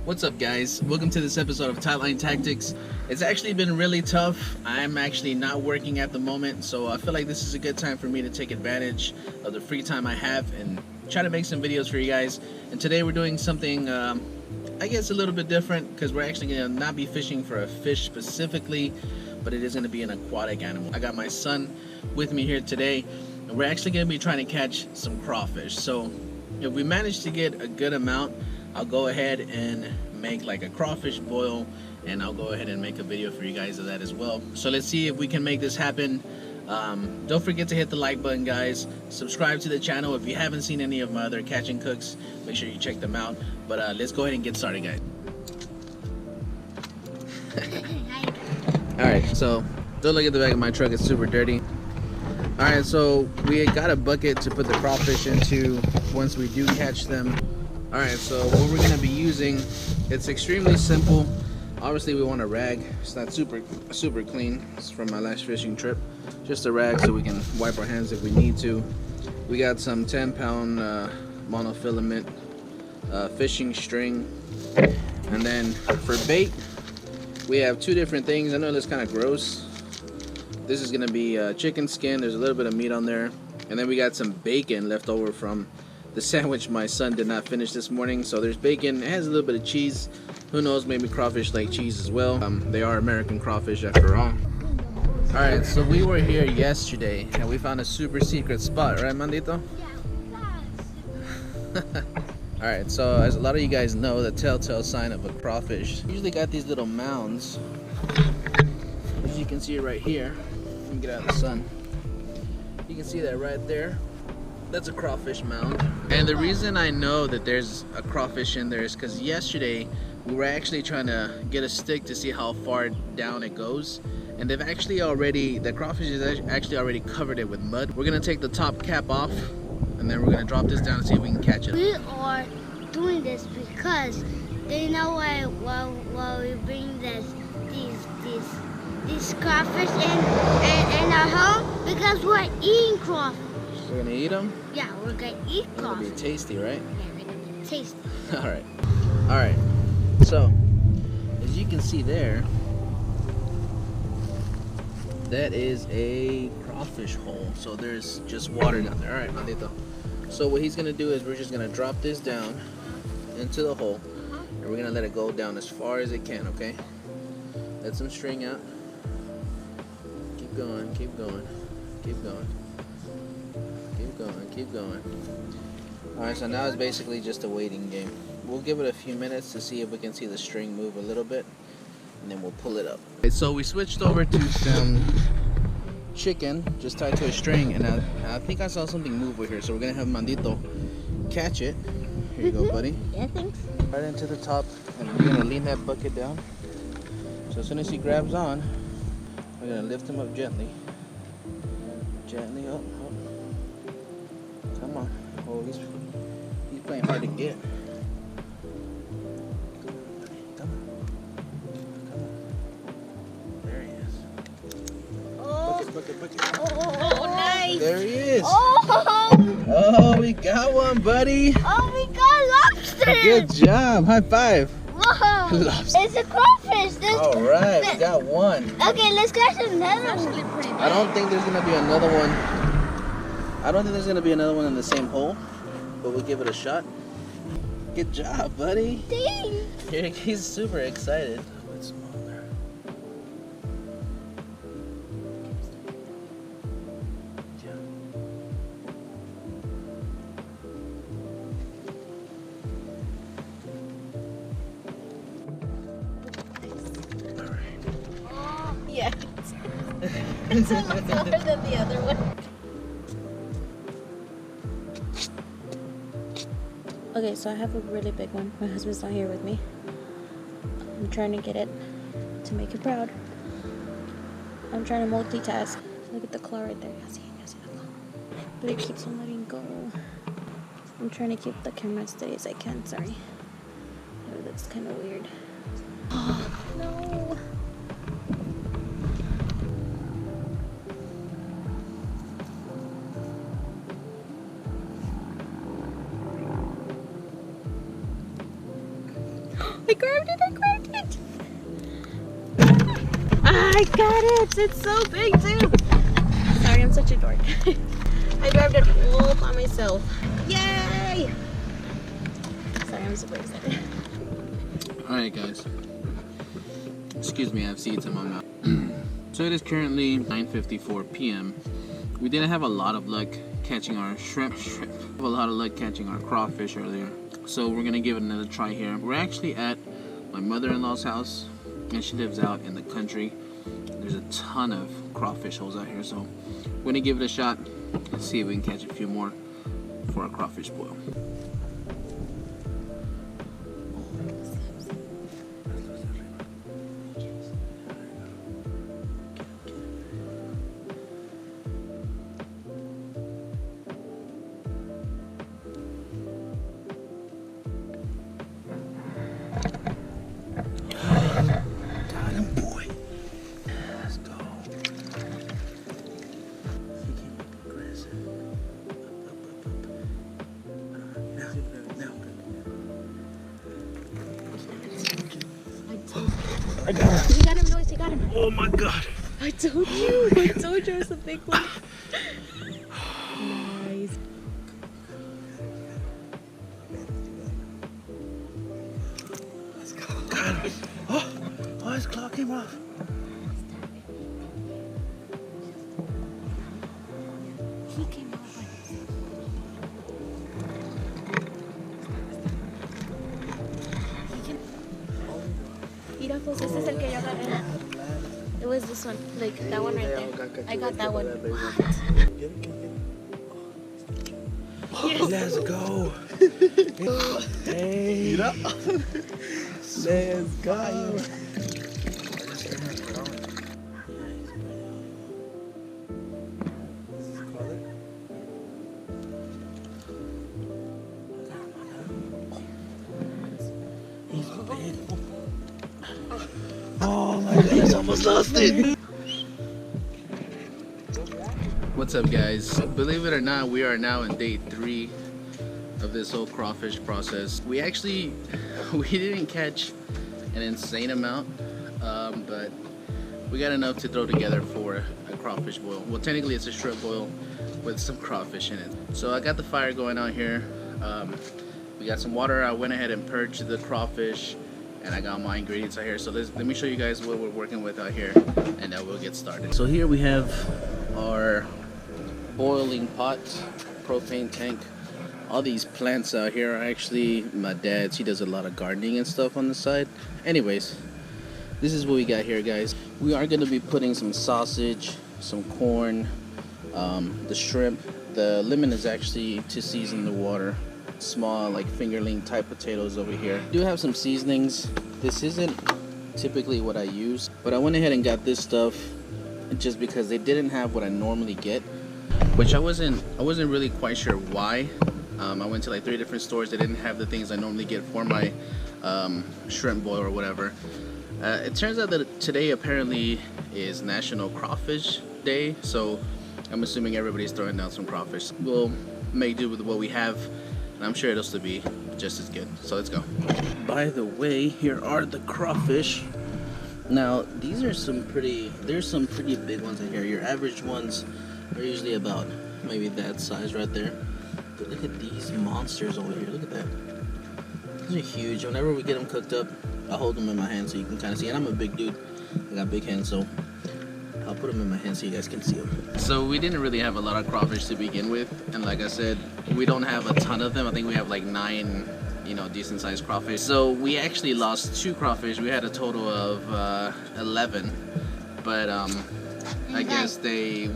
What's up, guys? Welcome to this episode of Tightline Tactics. It's actually been really tough. I'm actually not working at the moment, so I feel like this is a good time for me to take advantage of the free time I have and try to make some videos for you guys. And today we're doing something I guess a little bit different, because we're actually going to not be fishing for a fish specifically, but it is going to be an aquatic animal. I got my son with me here today, and we're actually going to be trying to catch some crawfish. So if we manage to get a good amount, I'll go ahead and make like a crawfish boil, and I'll go ahead and make a video for you guys of that as well. So let's see if we can make this happen. Don't forget to hit the like button, guys. Subscribe to the channel. If you haven't seen any of my other catching cooks, make sure you check them out. But let's go ahead and get started, guys. Alright, so don't look at the back of my truck, it's super dirty. Alright, so we got a bucket to put the crawfish into once we do catch them. Alright, so what we're going to be using, it's extremely simple. Obviously we want a rag. It's not super clean. It's from my last fishing trip. Just a rag so we can wipe our hands if we need to. We got some 10-pound monofilament fishing string. And then for bait, we have two different things. I know that's kind of gross. This is going to be chicken skin. There's a little bit of meat on there. And then we got some bacon left over from the sandwich my son did not finish this morning. So there's bacon. It has a little bit of cheese. Who knows, maybe crawfish like cheese as well. They are American crawfish after all. Alright, so we were here yesterday and we found a super secret spot, right, Mandito? Yeah. Alright, so as a lot of you guys know, the telltale sign of a crawfish usually got these little mounds. As you can see right here, let me get out of the sun. You can see that right there. That's a crawfish mound. And the reason I know that there's a crawfish in there is because yesterday we were actually trying to get a stick to see how far down it goes. And they've actually already, the crawfish has actually already covered it with mud. We're gonna take the top cap off and then we're gonna drop this down and see if we can catch it. We are doing this because they know while we bring these crawfish in our home, because we're eating crawfish. We're gonna eat them? Yeah, we're gonna eat crawfish. It'll be tasty, right? Yeah, they're gonna be tasty. Alright, so as you can see there, that is a crawfish hole. So there's just water down there. Alright, Mandito. So what he's gonna do is we're just gonna drop this down into the hole, and we're gonna let it go down as far as it can, okay? Let some string out. Keep going, keep going, keep going. Keep going, keep going. Alright, so now it's basically just a waiting game. We'll give it a few minutes to see if we can see the string move a little bit, and then we'll pull it up. Okay, so we switched over to some chicken just tied to a string, and I think I saw something move over here, so we're gonna have Mandito catch it. Here you go, buddy. Yeah, thanks. Right into the top, and we're gonna lean that bucket down. So as soon as he grabs on, we're gonna lift him up gently. Gently up. Come on. Oh, he's playing hard to get. Come on. There he is. Oh, Bucket. oh, nice. There he is. Oh, Oh, we got one, buddy. oh, we got lobster. Good job. High five. Whoa. Lobster. It's a crawfish. All right, we got one. Okay, let's catch another one. I don't think there's gonna be another one. I don't think there's gonna be another one in the same hole, but we'll give it a shot. Good job, buddy. Thanks. He's super excited. It's smaller. All right. Yeah. It's a lot smaller than the other one. Okay, so I have a really big one. My husband's not here with me. I'm trying to get it to make it proud. I'm trying to multitask. Look at the claw right there. You see the claw. But it keeps on letting go. I'm trying to keep the camera as steady as I can. Sorry. Oh, that's kind of weird. Oh, no. I grabbed it, I grabbed it. I got it. It's so big too. Sorry, I'm such a dork. I grabbed it all by myself. Yay! Sorry, I'm super excited. Alright guys. Excuse me, I have seeds in my mouth. So it is currently 9:54 p.m. We didn't have a lot of luck catching our shrimp. We have a lot of luck catching our crawfish earlier. So we're gonna give it another try here. We're actually at my mother-in-law's house, and she lives out in the country. There's a ton of crawfish holes out here, so we're gonna give it a shot and see if we can catch a few more for our crawfish boil. I got him. You got him, Joyce. You got him. Oh my god. I told you. I told you it was a big one. Nice. Let's go. Got him. Oh, his claw came off. He came off. Mira, pues este es el que yo agarré. It was this one, like that one right there. I got that one. Yes. Let's go. Hey. Let's go. Oh my goodness, almost lost it. What's up guys? Believe it or not, we are now in day 3 of this whole crawfish process. We didn't catch an insane amount, but we got enough to throw together for a crawfish boil. Well, technically it's a shrimp boil with some crawfish in it. So I got the fire going on here. We got some water. I went ahead and purged the crawfish, and I got my ingredients out here. So let me show you guys what we're working with out here, and then we'll get started. So here we have our boiling pot, propane tank. All these plants out here are actually my dad's. He does a lot of gardening and stuff on the side. Anyways, this is what we got here, guys. We are going to be putting some sausage, some corn, the shrimp. The lemon is actually to season the water. Small, like fingerling type potatoes over here. I do have some seasonings. This isn't typically what I use, but I went ahead and got this stuff just because they didn't have what I normally get, which I wasn't really quite sure why. I went to like 3 different stores. They didn't have the things I normally get for my shrimp boil or whatever. It turns out that today apparently is National Crawfish Day, so I'm assuming everybody's throwing down some crawfish. We'll make do with what we have, and I'm sure it'll still be just as good. So let's go. By the way, here are the crawfish. Now these are there's some pretty big ones in here. Your average ones are usually about maybe that size right there. But look at these monsters over here. Look at that. These are huge. Whenever we get them cooked up, I hold them in my hand so you can kind of see. And I'm a big dude. I got big hands, so I'll put them in my hand so you guys can see them. So we didn't really have a lot of crawfish to begin with, and like I said, we don't have a ton of them. I think we have like 9, decent sized crawfish. So we actually lost 2 crawfish. We had a total of 11, but I guess 2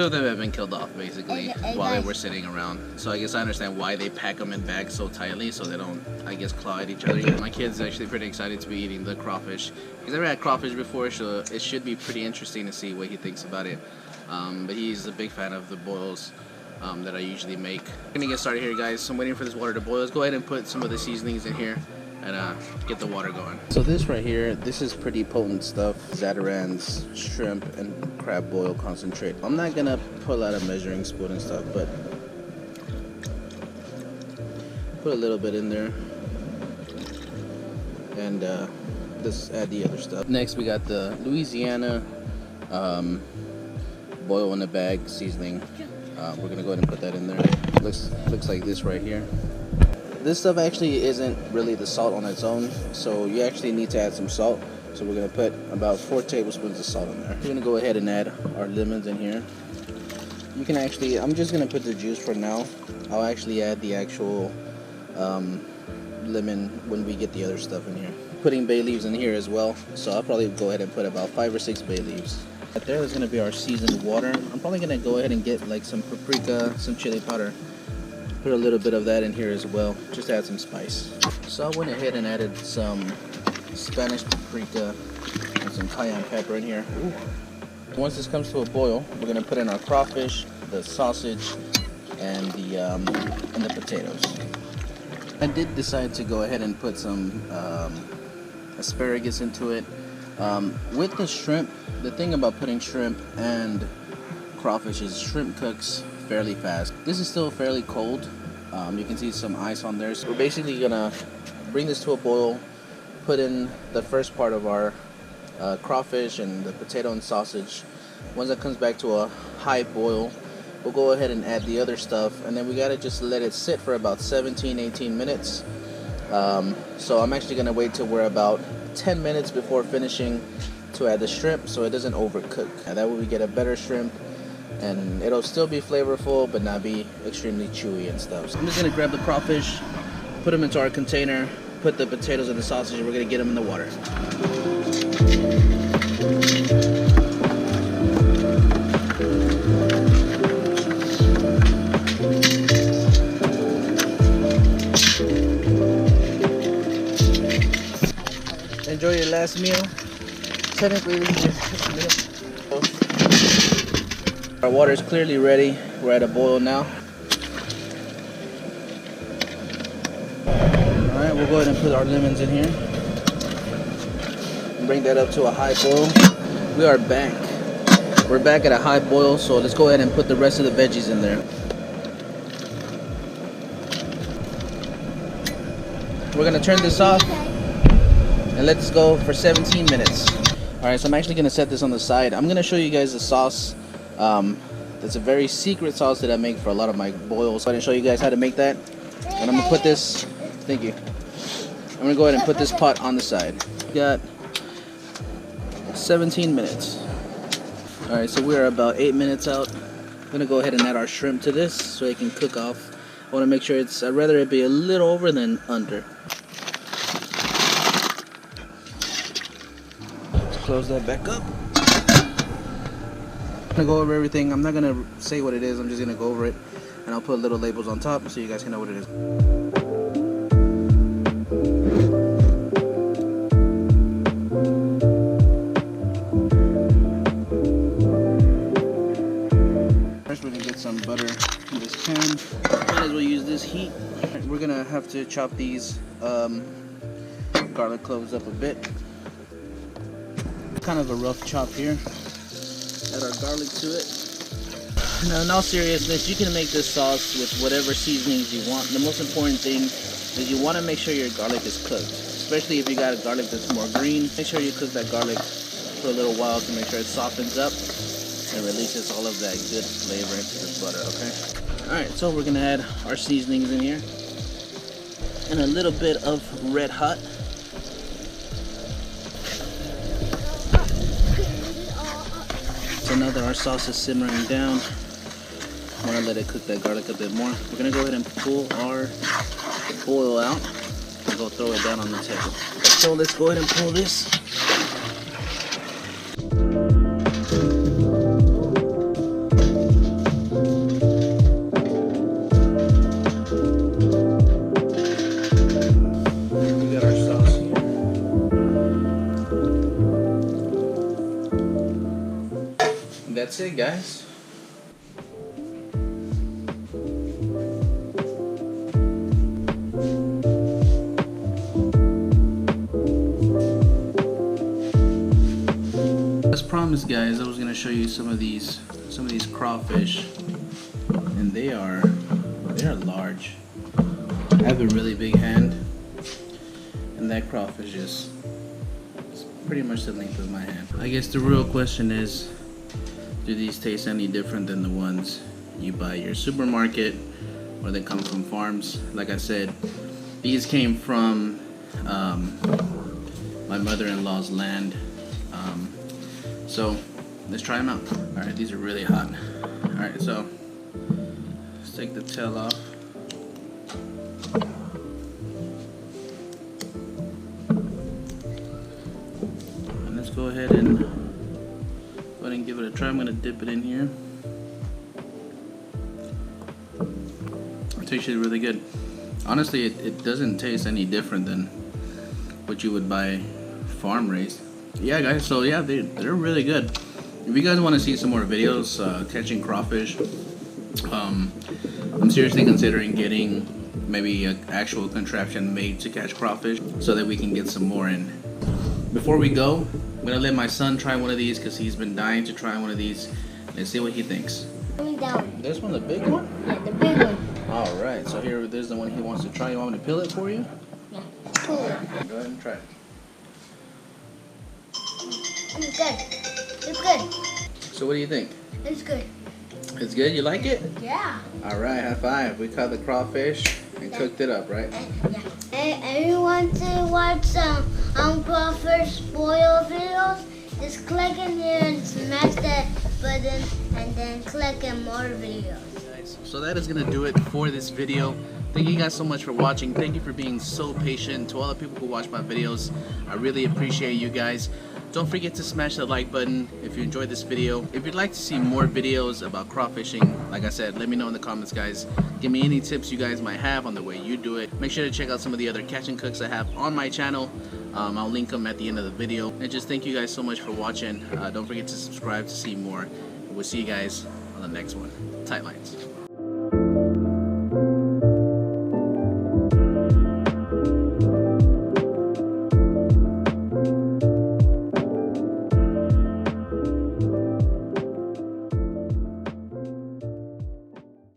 of them have been killed off basically while they were sitting around. So I guess I understand why they pack them in bags so tightly so they don't, I guess, claw at each other. My kid's actually pretty excited to be eating the crawfish. He's never had crawfish before, so it should be pretty interesting to see what he thinks about it. But he's a big fan of the boils that I usually make. I'm gonna get started here, guys. So I'm waiting for this water to boil. Let's go ahead and put some of the seasonings in here and get the water going. So this right here, this is pretty potent stuff. Zatarain's shrimp and crab boil concentrate. I'm not gonna pull out a measuring spoon and stuff, but put a little bit in there. and just add the other stuff. Next we got the Louisiana boil in a bag seasoning. We're gonna go ahead and put that in there. Looks like this right here. This stuff actually isn't really the salt on its own, so you actually need to add some salt. So we're gonna put about 4 tablespoons of salt in there. We're gonna go ahead and add our lemons in here. You can actually, I'm just gonna put the juice for now. I'll actually add the actual lemon when we get the other stuff in here. Putting bay leaves in here as well, so I'll probably go ahead and put about 5 or 6 bay leaves. Right there is gonna be our seasoned water. I'm probably gonna go ahead and get like some paprika, some chili powder. Put a little bit of that in here as well, just to add some spice. So I went ahead and added some Spanish paprika and some cayenne pepper in here. Ooh. Once this comes to a boil, we're gonna put in our crawfish, the sausage, and the potatoes. I did decide to go ahead and put some asparagus into it. With the shrimp, the thing about putting shrimp and crawfish is shrimp cooks fairly fast. This is still fairly cold. You can see some ice on there. So we're basically gonna bring this to a boil, put in the first part of our crawfish and the potato and sausage. Once that comes back to a high boil, we'll go ahead and add the other stuff, and then we gotta just let it sit for about 17-18 minutes. So I'm actually gonna wait till we're about 10 minutes before finishing to add the shrimp, so it doesn't overcook. And that way we get a better shrimp, and it'll still be flavorful but not be extremely chewy and stuff. So I'm just gonna grab the crawfish, put them into our container, put the potatoes and the sausage, and we're gonna get them in the water. Enjoy your last meal. Technically, our water is clearly ready. We're at a boil now. Alright, we'll go ahead and put our lemons in here. Bring that up to a high boil. We are back. We're back at a high boil, so let's go ahead and put the rest of the veggies in there. We're gonna turn this off and let this go for 17 minutes. Alright, so I'm actually gonna set this on the side. I'm gonna show you guys the sauce. That's a very secret sauce that I make for a lot of my boils. I'm gonna show you guys how to make that. And I'm gonna put this, thank you. I'm gonna go ahead and put this pot on the side. We got 17 minutes. Alright, so we're about 8 minutes out. I'm gonna go ahead and add our shrimp to this so it can cook off. I wanna make sure I'd rather it be a little over than under. Let's close that back up. I'm gonna go over everything. I'm not gonna say what it is, I'm just gonna go over it, and I'll put little labels on top so you guys can know what it is. First we're gonna get some butter in this pan. Might as well use this heat. We're gonna have to chop these garlic cloves up a bit. Kind of a rough chop here. Add our garlic to it. Now, in all seriousness, you can make this sauce with whatever seasonings you want. The most important thing is you want to make sure your garlic is cooked, especially if you got a garlic that's more green. Make sure you cook that garlic for a little while to make sure it softens up and releases all of that good flavor into the butter, okay? Alright, so we're gonna add our seasonings in here and a little bit of red hot. So now that our sauce is simmering down, I want to let it cook that garlic a bit more. We're going to go ahead and pull our boil out and go throw it down on the table. So let's go ahead and pull this. We got our sauce here. That's it, guys. As promised, guys, I was gonna show you some of these crawfish, and they are large. I have a really big hand, and and that crawfish is pretty much the length of my hand. I guess the real question is, do these taste any different than the ones you buy at your supermarket or they come from farms? Like I said, these came from my mother-in-law's land. So let's try them out. Alright, these are really hot. Alright, so let's take the tail off. And let's go ahead and give it a try. I'm going to dip it in here. It tastes really good. Honestly, it doesn't taste any different than what you would buy farm raised. Yeah, guys, so yeah, they're really good. If you guys want to see some more videos catching crawfish, I'm seriously considering getting maybe an actual contraption made to catch crawfish so that we can get some more in. Before we go, I'm gonna let my son try one of these because he's been dying to try one of these. Let's see what he thinks. This one, the big one? Yeah, the big one. All right, so here, there's the one he wants to try. You want me to peel it for you? Yeah. Cool. Go ahead and try it. It's good. It's good. So what do you think? It's good. It's good? You like it? Yeah. All right, high five. We caught the crawfish and cooked it up, right? Yeah. Hey, you want to watch some crawfish boil videos? Just click in here and smash that button and then click on more videos. So that is going to do it for this video. Thank you guys so much for watching. Thank you for being so patient. To all the people who watch my videos, I really appreciate you guys. Don't forget to smash that like button if you enjoyed this video. If you'd like to see more videos about crawfishing, like I said, let me know in the comments, guys. Give me any tips you guys might have on the way you do it. Make sure to check out some of the other catch and cooks I have on my channel. I'll link them at the end of the video. And just thank you guys so much for watching. Don't forget to subscribe to see more. We'll see you guys on the next one. Tight lines.